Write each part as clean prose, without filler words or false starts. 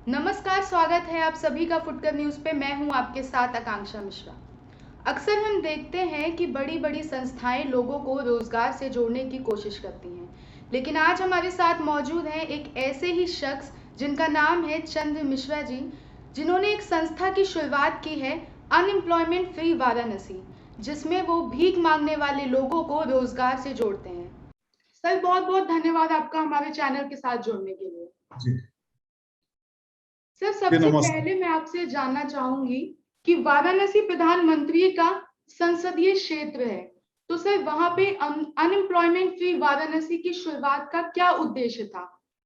नमस्कार, स्वागत है आप सभी का फुटकर न्यूज़ पे। मैं हूं आपके साथ आकांक्षा मिश्रा। अक्सर हम देखते हैं कि बड़ी-बड़ी संस्थाएं लोगों को रोजगार से जोड़ने की कोशिश करती हैं, लेकिन आज हमारे साथ मौजूद हैं एक ऐसे ही शख्स जिनका नाम है चंद्र मिश्रा जी, जिन्होंने एक संस्था की शुरुआत की है, अनएम्प्लॉयमेंट फ्री वाराणसी, जिसमें वो भीख मांगने वाले लोगों को रोजगार से जोड़ते हैं। सर, बहुत-बहुत धन्यवाद आपका हमारे चैनल के साथ जुड़ने के लिए। जी। सर, जी, सबसे नमस्कार। पहले मैं आपसे जानना चाहूंगी कि वाराणसी प्रधानमंत्री का संसदीय क्षेत्र है, तो सर वहां पे अनएम्प्लॉयमेंट फ्री वाराणसी की शुरुआत का क्या उद्देश्य था,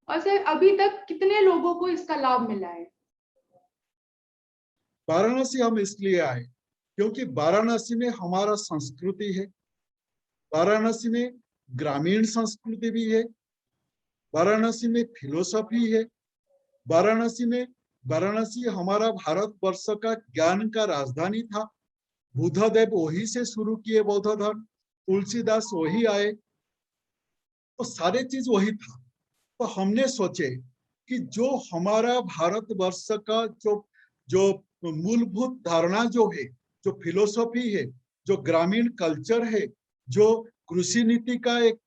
और सर अभी तक कितने लोगों को इसका लाभ मिला है? वाराणसी हम इसलिए आए क्योंकि वाराणसी में हमारा संस्कृति है। वाराणसी में ग्रामीण संस्कृति भी है। वाराणसी में फिलोसफी है। वाराणसी में वाराणसी हमारा भारतवर्ष का ज्ञान का राजधानी था। बुद्ध देव वही से शुरू किए बौद्ध धर्म, तुलसीदास वही आए, तो सारे चीज वही था। तो हमने सोचे कि जो हमारा भारतवर्ष का जो जो मूलभूत धारणा जो है, जो फिलोसफी है, जो ग्रामीण कल्चर है, जो कृषि नीति का एक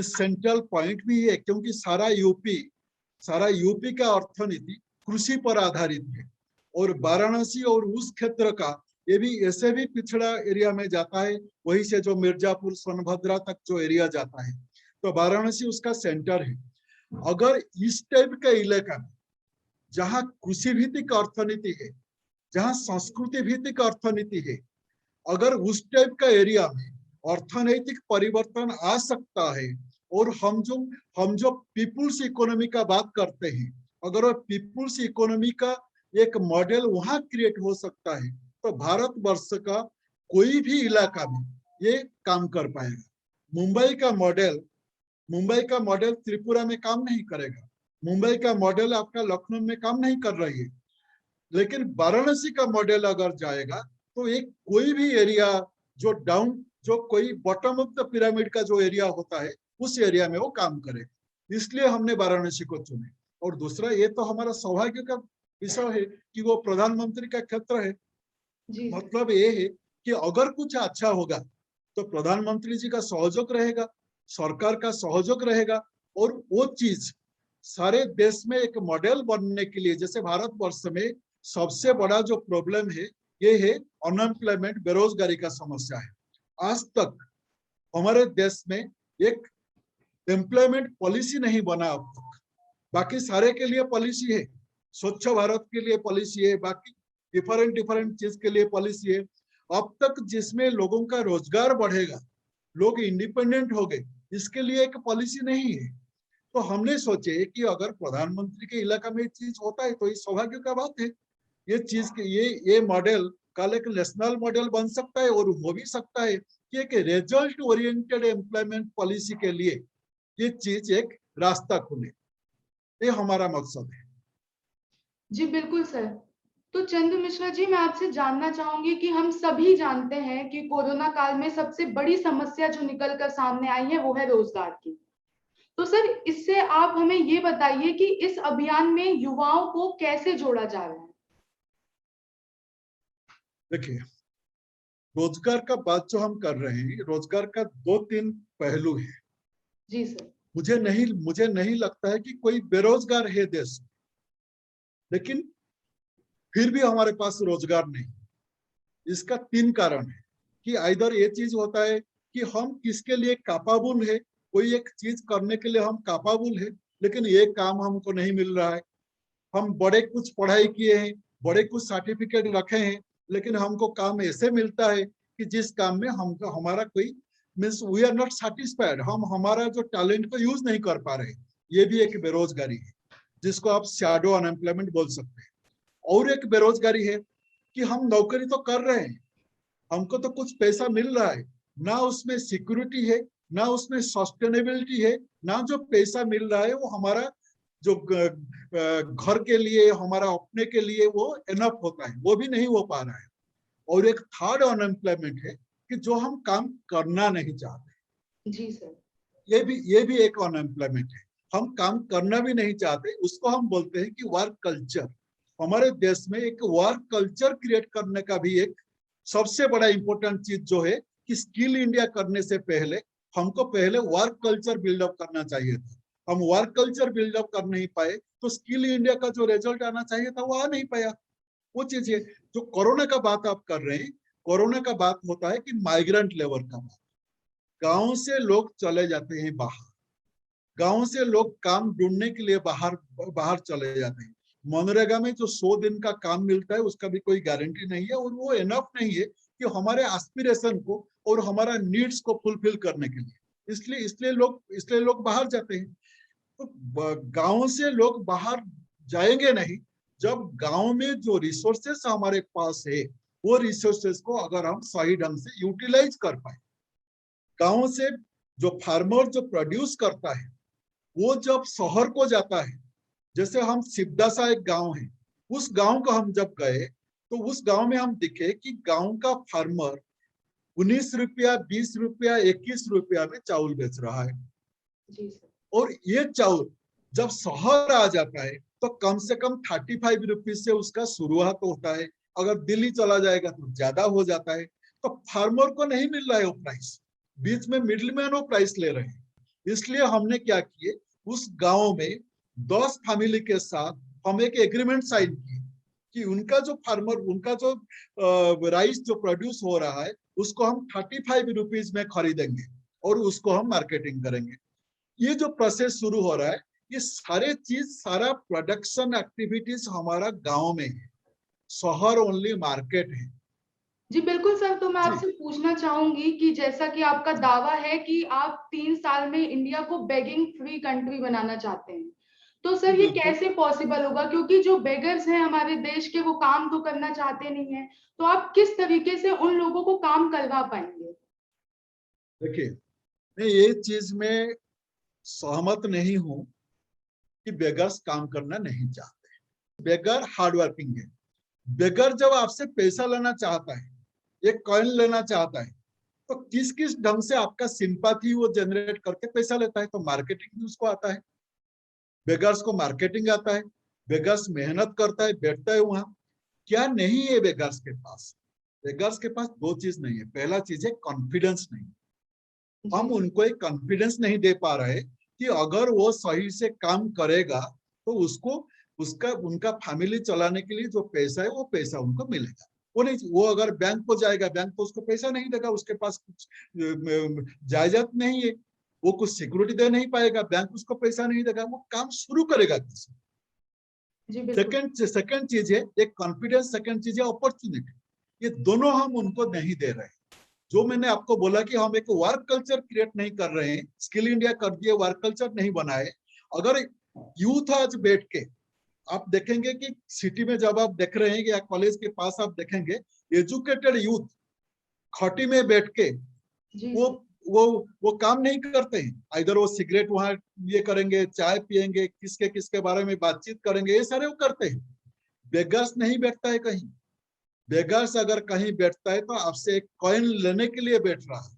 सेंट्रल पॉइंट भी है, क्योंकि सारा यूपी का अर्थनीति कृषि पर आधारित है। और वाराणसी और उस क्षेत्र का ये भी ऐसे भी पिछड़ा एरिया में जाता है, वहीं से जो मिर्जापुर सोनभद्रा तक जो एरिया जाता है, तो वाराणसी उसका सेंटर है। अगर इस टाइप के इलाका में जहाँ कृषि भित्तिक अर्थनीति है, जहाँ संस्कृति भित्तिक अर्थनीति है, अगर उस टाइप का एरिया में अर्थनैतिक परिवर्तन आ सकता है, और हम जो पीपुल्स इकोनॉमी का बात करते हैं, अगर वो पीपुल्स इकोनॉमी का एक मॉडल वहां क्रिएट हो सकता है, तो भारतवर्ष का कोई भी इलाका में ये काम कर पाएगा। मुंबई का मॉडल त्रिपुरा में काम नहीं करेगा। मुंबई का मॉडल आपका लखनऊ में काम नहीं कर रही है। लेकिन वाराणसी का मॉडल अगर जाएगा तो एक कोई भी एरिया जो कोई बॉटम ऑफ द पिरामिड का जो एरिया होता है, उस एरिया में वो काम करे। इसलिए हमने वाराणसी को चुने। और दूसरा, ये तो हमारा सौभाग्य का विषय है कि वो प्रधानमंत्री का क्षेत्र है। जी सर। मतलब ये है कि अगर कुछ अच्छा होगा तो प्रधानमंत्री जी का सहयोग रहेगा, सरकार का सहयोग रहेगा। और वो चीज सारे देश में एक मॉडल बनने के लिए, जैसे भारतवर्ष में सबसे बड़ा जो प्रॉब्लम है ये है अनएम्प्लॉयमेंट, बेरोजगारी का समस्या है। आज तक हमारे देश में एक एम्प्लॉयमेंट पॉलिसी नहीं बना अब तक। बाकी सारे के लिए पॉलिसी है, स्वच्छ भारत के लिए पॉलिसी है, बाकी डिफरेंट डिफरेंट चीज के लिए पॉलिसी है। अब तक जिसमें लोगों का रोजगार बढ़ेगा, लोग इंडिपेंडेंट हो गए, इसके लिए एक पॉलिसी नहीं है। तो हमने सोचे कि अगर प्रधानमंत्री के इलाका में ये चीज होता है तो ये सौभाग्य का बात है। ये चीज के ये मॉडल कल एक नेशनल मॉडल बन सकता है, और हो भी सकता है कि एक रिजल्ट ओरिएंटेड एम्प्लॉयमेंट पॉलिसी के लिए ये चीज एक रास्ता खुले। ये हमारा मकसद है। जी बिल्कुल सर। तो चंद्र मिश्रा जी, मैं आपसे जानना चाहूंगी कि हम सभी जानते हैं कि कोरोना काल में सबसे बड़ी समस्या जो निकल कर सामने आई है वो है रोजगार की। तो सर, इससे आप हमें ये बताइए कि इस अभियान में युवाओं को कैसे जोड़ा जा रहा है? देखिए, रोजगार का बात जो हम कर रहे हैं, रोजगार का दो तीन पहलू है। जी सर। मुझे नहीं लगता है कि कोई बेरोजगार है देश में, लेकिन फिर भी हमारे पास रोजगार नहीं। इसका तीन कारण है कि आइदर ये चीज होता है कि हम किसके लिए कापाबुल है, कोई एक चीज करने के लिए हम कापाबुल है, लेकिन ये काम हमको नहीं मिल रहा है। हम बड़े कुछ पढ़ाई किए हैं, बड़े कुछ सर्टिफिकेट रखे हैं, लेकिन हमको काम ऐसे मिलता है कि जिस काम में हमको हमारा कोई means we are not satisfied, हम हमारा जो टैलेंट को यूज नहीं कर पा रहे। ये भी एक बेरोजगारी है, जिसको आप शैडो अनएम्प्लॉयमेंट बोल सकते हैं। और एक बेरोजगारी है कि हम नौकरी तो कर रहे हैं, हमको तो कुछ पैसा मिल रहा है, ना उसमें सिक्योरिटी है, ना उसमें सस्टेनेबिलिटी है, ना जो पैसा मिल रहा है वो हमारा जो घर के लिए, हमारा अपने के लिए वो एनफ होता है, वो भी नहीं हो पा रहा है। और एक थर्ड अनएम्प्लॉयमेंट है कि जो हम काम करना नहीं चाहते। जी सर। ये भी एक अनएम्प्लॉयमेंट है। हम काम करना भी नहीं चाहते, उसको हम बोलते हैं कि वर्क कल्चर। हमारे देश में एक वर्क कल्चर क्रिएट करने का भी एक सबसे बड़ा इंपॉर्टेंट चीज जो है कि स्किल इंडिया करने से पहले हमको पहले वर्क कल्चर बिल्डअप करना चाहिए था। हम वर्क कल्चर बिल्डअप कर नहीं पाए तो स्किल इंडिया का जो रिजल्ट आना चाहिए था वो आ नहीं पाया। वो चीज है जो कोरोना का बात आप कर रहे हैं, कोरोना का बात होता है कि माइग्रेंट लेबर का बात। गांव से लोग चले जाते हैं बाहर, गांव से लोग काम ढूंढने के लिए बाहर बाहर चले जाते हैं। मनरेगा में जो 100 दिन का काम मिलता है उसका भी कोई गारंटी नहीं है, और वो एनफ नहीं है कि हमारे एस्पिरेशन को और हमारा नीड्स को फुलफिल करने के लिए। इसलिए लोग बाहर जाते हैं। तो गांव से लोग बाहर जाएंगे नहीं जब गांव में जो रिसोर्सेस हमारे पास है वो रिसोर्सेस को अगर हम सही ढंग से यूटिलाइज कर पाए। गांव से जो फार्मर जो प्रोड्यूस करता है वो जब शहर को जाता है, जैसे हम सिबदासा एक गांव है, उस गांव को हम जब गए तो उस गांव में हम दिखे कि गांव का फार्मर 19 रुपया, 20 रुपया, 21 रुपया में चावल बेच रहा है। जी सर। और ये चावल जब शहर आ जाता है तो कम से कम 35 रुपीज से उसका शुरुआत होता है। अगर दिल्ली चला जाएगा तो ज्यादा हो जाता है। तो फार्मर को नहीं मिल रहा है वो प्राइस, बीच में मिडिलमैन वो प्राइस ले रहे हैं। इसलिए हमने क्या किए, उस गांव में 10 फैमिली के साथ हम एक एग्रीमेंट साइन किए कि उनका जो फार्मर, उनका जो राइस जो प्रोड्यूस हो रहा है उसको हम 35 रुपीज में खरीदेंगे और उसको हम मार्केटिंग करेंगे। ये जो प्रोसेस शुरू हो रहा है, ये सारे चीज, सारा प्रोडक्शन एक्टिविटीज हमारा गांव में है, शहर ओनली मार्केट है। जी बिल्कुल सर, तो मैं जी आपसे पूछना चाहूंगी कि जैसा कि आपका दावा है कि आप 3 साल में इंडिया को बेगिंग फ्री कंट्री बनाना चाहते हैं, तो सर ये बिल्कुल। कैसे पॉसिबल होगा? क्योंकि जो बेगर्स हैं हमारे देश के वो काम तो करना चाहते नहीं हैं, तो आप किस तरीके से उन लोगों को काम करवा पाएंगे? देखिए, मैं ये चीज में सहमत नहीं हूं कि बेगर्स काम करना नहीं चाहते। बेगर हार्ड वर्किंग है। बेगर जब आपसे पैसा लेना चाहता है, एक कॉइन लेना चाहता है, तो किस किस ढंग से आपका सिंपैथी वो जनरेट करके पैसा लेता है? तो मार्केटिंग भी उसको आता है। बेगर्स को मार्केटिंग आता है, बेगर्स मेहनत करता है, बैठता है वहां। क्या नहीं है बेगर्स के पास? बेगर्स के पास दो चीज नहीं है। पहला चीज है कॉन्फिडेंस नहीं। हम जी उनको एक कॉन्फिडेंस नहीं दे पा रहे कि अगर वो सही से काम करेगा तो उसको उसका उनका फैमिली चलाने के लिए जो पैसा है वो पैसा उनको मिलेगा। वो नहीं, वो अगर बैंक को जाएगा, बैंक तो उसको पैसा नहीं देगा, उसके पास कुछ जायदाद नहीं है, वो कुछ सिक्योरिटी दे नहीं पाएगा, बैंक उसको पैसा नहीं देगा, वो काम शुरू करेगा कैसे? जी बिल्कुल। सेकंड चीज है एक कॉन्फिडेंस, सेकंड चीज है अपॉर्चुनिटी। ये दोनों हम उनको नहीं दे रहे। जो मैंने आपको बोला कि हम एक वर्क कल्चर क्रिएट नहीं कर रहे हैं, स्किल इंडिया कर दिए, वर्क कल्चर नहीं बनाए। अगर यूथ आज बैठ के आप देखेंगे कि सिटी में जब आप देख रहे हैं या कॉलेज के पास आप देखेंगे एजुकेटेड यूथ खटी में बैठ के जी वो वो काम नहीं करते हैं। इधर वो सिगरेट वहां ये करेंगे, चाय पियेंगे, किसके किसके बारे में बातचीत करेंगे, ये सारे वो करते हैं। बेगर्स नहीं बैठता है कहीं। बेगर्स अगर कहीं बैठता है तो आपसे एक कॉइन लेने के लिए बैठ रहा है।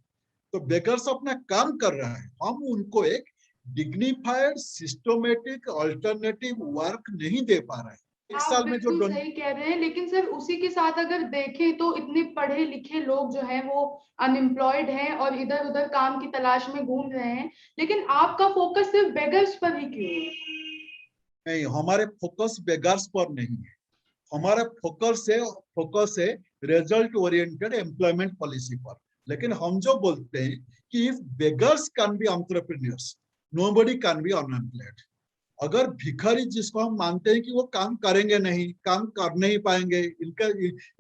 तो बेगर्स अपना काम कर रहा है, हम उनको एक डिग्निफाइड सिस्टमेटिक अल्टरनेटिव वर्क नहीं दे पा रहे हैं। एक आप साल में जो बिल्कुल सही कह रहे हैं, लेकिन सर उसी के साथ अगर देखें तो इतने पढ़े लिखे लोग जो हैं वो अनएम्प्लॉयड हैं और इधर उधर काम की तलाश में घूम रहे हैं, लेकिन आपका फोकस सिर्फ बेगर्स पर ही क्यों है? नहीं, हमारे फोकस बेगर्स पर नहीं है। हमारा फोकस है रिजल्ट ओरिएंटेड एम्प्लॉयमेंट पॉलिसी पर। लेकिन हम जो बोलते हैं कि if beggars can be entrepreneurs, nobody can be unemployed. अगर भिखारी जिसको हम मानते हैं कि वो काम करेंगे नहीं, काम कर नहीं पाएंगे,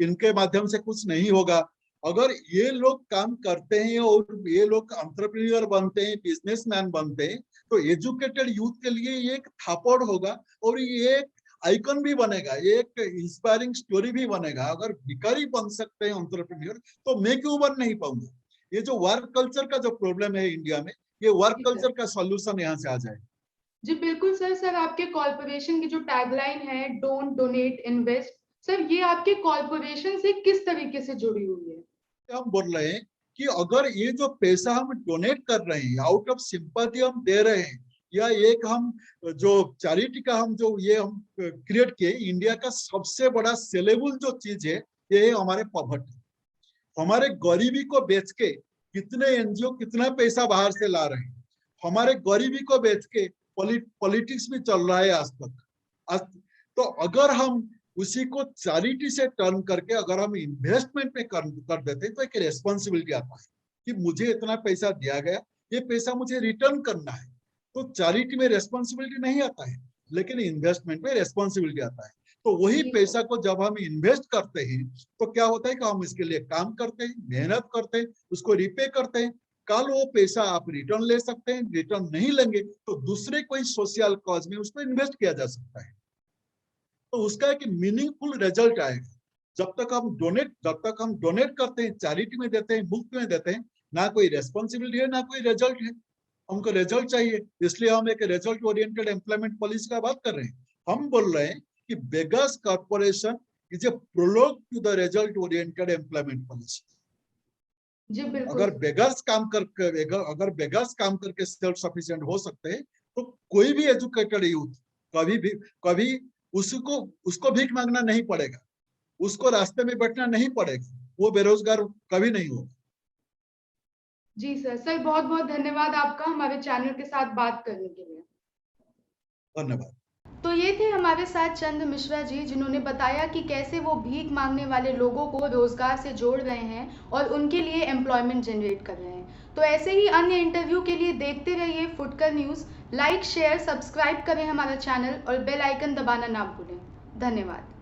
इनके माध्यम से कुछ नहीं होगा, अगर ये लोग काम करते हैं और ये लोग एंटरप्रेन्योर बनते हैं, बिजनेसमैन बनते हैं, तो एजुकेटेड यूथ के लिए ये एक थापड़ होगा और ये एक आइकन भी बनेगा, ये एक इंस्पायरिंग स्टोरी भी बनेगा। अगर भिखारी बन सकते हैं एंटरप्रेन्योर तो मैं क्यों बन नहीं पाऊंगा? ये जो वर्क कल्चर का जो प्रॉब्लम है इंडिया में, ये वर्क जी सर। कल्चर का सॉल्यूशन यहाँ से आ जाए। जी बिल्कुल सर। सर आपके कॉर्पोरेशन की जो टैगलाइन है, डोंट डोनेट इन्वेस्ट, सर ये आपके कॉर्पोरेशन से किस तरीके से जुड़ी हुई है? हम बोल रहे हैं कि अगर ये जो पैसा हम डोनेट कर रहे हैं, आउट ऑफ सिंपैथी हम दे रहे हैं, या एक हम जो चैरिटी का हम जो ये हम क्रिएट किए, इंडिया का सबसे बड़ा सेलेबल जो चीज है ये है हमारे पॉवर्टी। हमारे गरीबी को बेच के कितने एनजीओ कितना पैसा बाहर से ला रहे हैं, हमारे गरीबी को बेच के पॉलिटिक्स में चल रहा है आज तक। तो अगर हम उसी को चैरिटी से टर्न करके अगर हम इन्वेस्टमेंट में कर देते हैं तो एक रेस्पॉन्सिबिलिटी आता है कि मुझे इतना पैसा दिया गया, ये पैसा मुझे रिटर्न करना है। तो चैरिटी में रेस्पॉन्सिबिलिटी नहीं आता है, लेकिन इन्वेस्टमेंट में रेस्पॉन्सिबिलिटी आता है। तो वही पैसा को जब हम इन्वेस्ट करते हैं तो क्या होता है कि हम इसके लिए काम करते हैं, मेहनत करते हैं, उसको रिपे करते हैं। कल वो पैसा आप रिटर्न ले सकते हैं, रिटर्न नहीं लेंगे तो दूसरे कोई सोशल कॉज में उसको इन्वेस्ट किया जा सकता है। तो उसका एक मीनिंगफुल रिजल्ट आएगा। जब तक हम डोनेट करते हैं, चैरिटी में देते हैं, मुफ्त में देते हैं, ना कोई रेस्पॉन्सिबिलिटी है ना कोई रिजल्ट है। हमको रिजल्ट चाहिए, इसलिए हम एक रिजल्ट ओरिएंटेड एम्प्लॉयमेंट पॉलिसी का बात कर रहे हैं। हम बोल रहे हैं कि बेगस corporation is a prologue to the result oriented employment policy. जी बिल्कुल। अगर बेगस काम करके सेल्फ सफिशिएंट हो सकते हैं तो कोई भी एजुकेटेड यूथ कभी उसको भीख मांगना नहीं पड़ेगा, उसको रास्ते में बैठना नहीं पड़ेगा, वो बेरोजगार कभी नहीं होगा। जी सर बहुत बहुत धन्यवाद आपका हमारे चैनल के साथ बात करने के लिए। धन्यवाद। तो ये थे हमारे साथ चंद मिश्रा जी, जिन्होंने बताया कि कैसे वो भीख मांगने वाले लोगों को रोजगार से जोड़ रहे हैं और उनके लिए एम्प्लॉयमेंट जनरेट कर रहे हैं। तो ऐसे ही अन्य इंटरव्यू के लिए देखते रहिए फुटकर न्यूज़। लाइक शेयर सब्सक्राइब करें हमारा चैनल और बेल आइकन दबाना ना भूलें। धन्यवाद।